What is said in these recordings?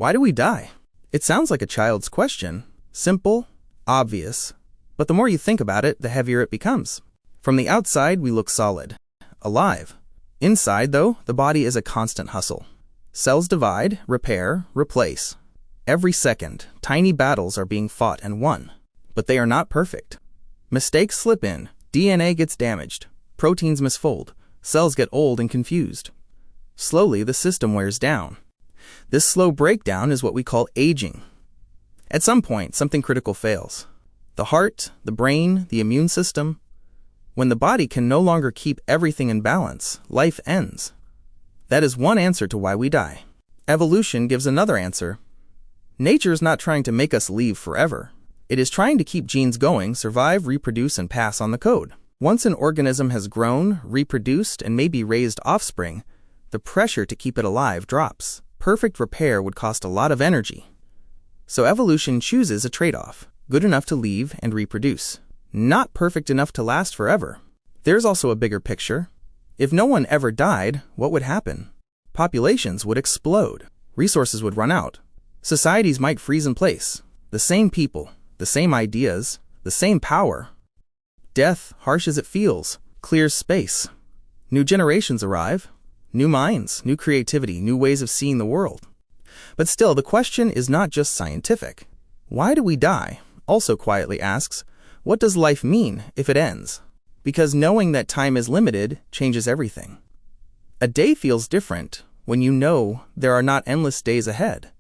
Why do we die? It sounds like a child's question. Simple, obvious, but the more you think about it, the heavier it becomes. From the outside, we look solid, alive. Inside, though, the body is a constant hustle. Cells divide, repair, replace. Every second, tiny battles are being fought and won. But they are not perfect. Mistakes slip in, DNA gets damaged, proteins misfold, cells get old and confused. Slowly, the system wears down. This slow breakdown is what we call aging. At some point, something critical fails. The heart, the brain, the immune system. When the body can no longer keep everything in balance, life ends. That is one answer to why we die. Evolution gives another answer. Nature is not trying to make us live forever. It is trying to keep genes going, survive, reproduce, and pass on the code. Once an organism has grown, reproduced, and maybe raised offspring, the pressure to keep it alive drops. Perfect repair would cost a lot of energy. So evolution chooses a trade-off, good enough to live and reproduce, not perfect enough to last forever. There's also a bigger picture. If no one ever died, what would happen? Populations would explode. Resources would run out. Societies might freeze in place. The same people, the same ideas, the same power. Death, harsh as it feels, clears space. New generations arrive. New minds, new creativity, new ways of seeing the world. But still, the question is not just scientific. Why do we die? Also quietly asks, what does life mean if it ends? Because knowing that time is limited changes everything. A day feels different when you know there are not endless days ahead.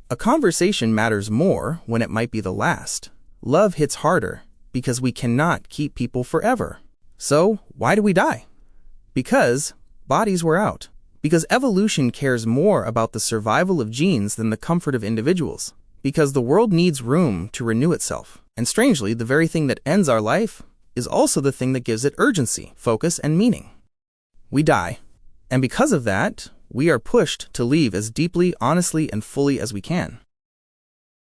A conversation matters more when it might be the last. Love hits harder because we cannot keep people forever. So, why do we die? Because bodies wear out. Because evolution cares more about the survival of genes than the comfort of individuals. Because the world needs room to renew itself. And strangely, the very thing that ends our life is also the thing that gives it urgency, focus, and meaning. We die. And because of that, we are pushed to live as deeply, honestly, and fully as we can.